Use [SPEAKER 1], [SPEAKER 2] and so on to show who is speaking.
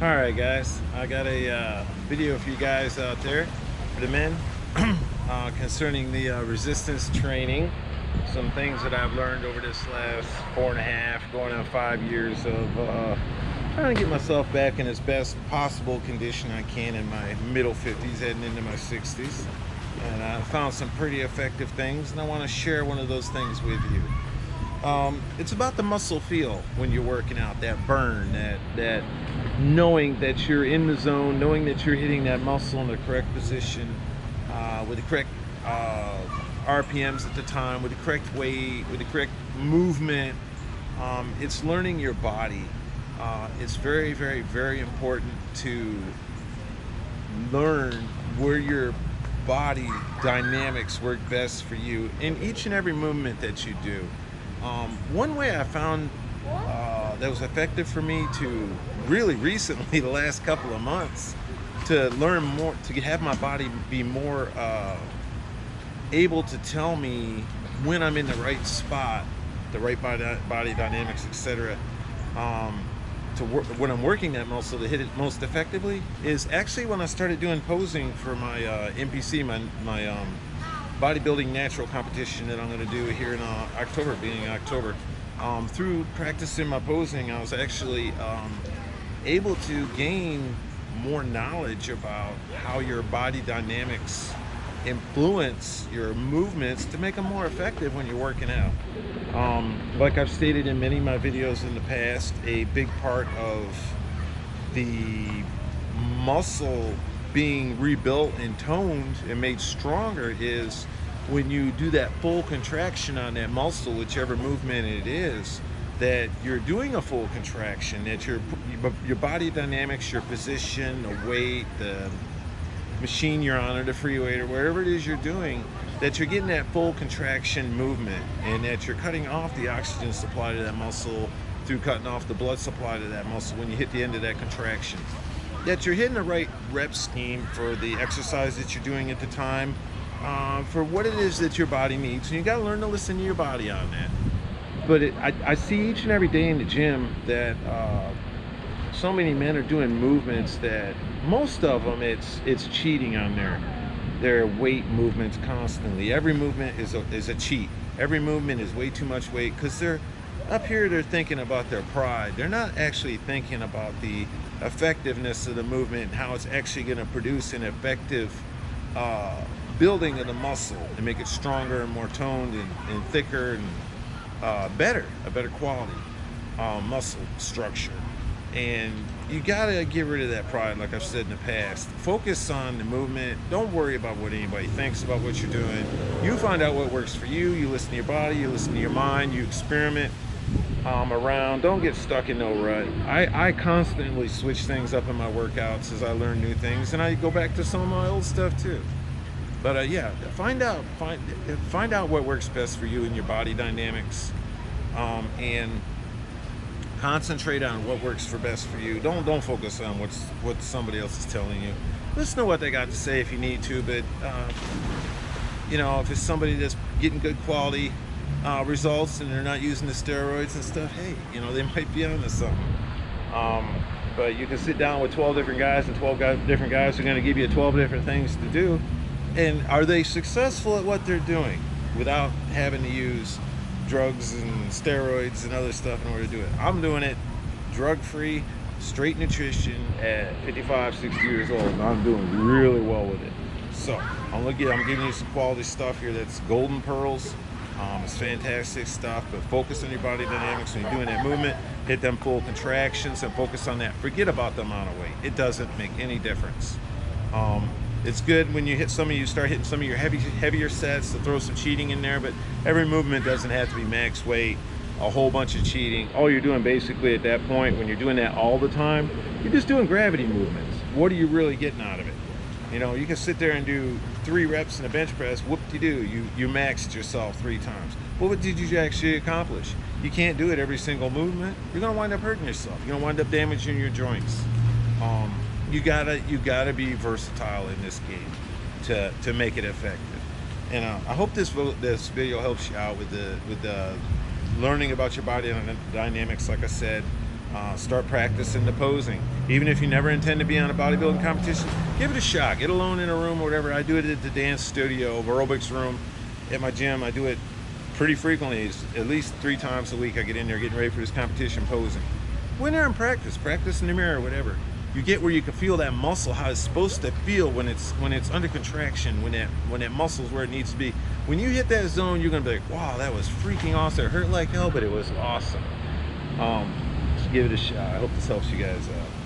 [SPEAKER 1] All right, guys, I got a video for you guys out there, for the men, concerning the resistance training. Some things that I've learned over this last 4.5, going on 5 years of trying to get myself back in as best possible condition I can in my middle 50s, heading into my 60s. And I found some pretty effective things, and I want to share one of those things with you. It's about the muscle feel when you're working out, that burn, that knowing that you're in the zone, knowing that you're hitting that muscle in the correct position, with the correct RPMs at the time, with the correct weight, with the correct movement. It's learning your body. It's very, very, very important to learn where your body dynamics work best for you in each and every movement that you do. One way I found that was effective for me to really recently, the last couple of months, to learn more, to have my body be more able to tell me when I'm in the right spot, the right body dynamics, etc. To work when I'm working that muscle to hit it most effectively is actually when I started doing posing for my NPC, my bodybuilding natural competition that I'm going to do here in October, beginning of October. Through practicing my posing, I was actually able to gain more knowledge about how your body dynamics influence your movements to make them more effective when you're working out. Like I've stated in many of my videos in the past, a big part of the muscle being rebuilt and toned and made stronger is when you do that full contraction on that muscle, whichever movement it is, that you're doing a full contraction, that your body dynamics, your position, the weight, the machine you're on, or the free weight, or wherever it is you're doing, that you're getting that full contraction movement, and that you're cutting off the oxygen supply to that muscle through cutting off the blood supply to that muscle when you hit the end of that contraction. That you're hitting the right rep scheme for the exercise that you're doing at the time, for what it is that your body needs, and you got to learn to listen to your body on that. But I see each and every day in the gym that so many men are doing movements that most of them it's cheating on their weight movements constantly. Every movement is a cheat. Every movement is way too much weight because they're up here, they're thinking about their pride. They're not actually thinking about the effectiveness of the movement and how it's actually going to produce an effective building of the muscle and make it stronger and more toned and thicker and a better quality muscle structure. And you gotta get rid of that pride, like I've said in the past. Focus on the movement. Don't worry about what anybody thinks about what you're doing. You find out what works for you. You listen to your body, you listen to your mind, you experiment around. Don't get stuck in no rut. I constantly switch things up in my workouts as I learn new things, and I go back to some of my old stuff too. But yeah, find out what works best for you and your body dynamics, and concentrate on what works for best for you. Don't focus on what somebody else is telling you. Listen to what they got to say if you need to, but if it's somebody that's getting good quality results and they're not using the steroids and stuff, hey, they might be onto something. But you can sit down with 12 different guys, and 12 different guys are going to give you 12 different things to do. And are they successful at what they're doing without having to use drugs and steroids and other stuff in order to do it? I'm doing it drug-free, straight nutrition at 55, 60 years old, and I'm doing really well with it. So I'm giving you some quality stuff here that's golden pearls. It's fantastic stuff, but focus on your body dynamics when you're doing that movement. Hit them full contractions and focus on that. Forget about the amount of weight. It doesn't make any difference. It's good when you start hitting some of your heavier sets to throw some cheating in there, but every movement doesn't have to be max weight, a whole bunch of cheating. All you're doing basically at that point, when you're doing that all the time, you're just doing gravity movements. What are you really getting out of it? You can sit there and do 3 reps in a bench press, whoop-de-doo, you maxed yourself 3 times. Well, what did you actually accomplish? You can't do it every single movement. You're gonna wind up hurting yourself. You're gonna wind up damaging your joints. You gotta be versatile in this game to make it effective. And I hope this video helps you out with the learning about your body dynamics. Like I said, Start practicing the posing. Even if you never intend to be on a bodybuilding competition, give it a shot. Get alone in a room or whatever. I do it at the dance studio, aerobics room, at my gym. I do it pretty frequently. It's at least 3 times a week. I get in there getting ready for this competition posing. Go in there and practice in the mirror, whatever. You get where you can feel that muscle, how it's supposed to feel when it's under contraction, when that muscle's where it needs to be. When you hit that zone, you're gonna be like, wow, that was freaking awesome. It hurt like hell, but it was awesome. Give it a shot. I hope this helps you guys out.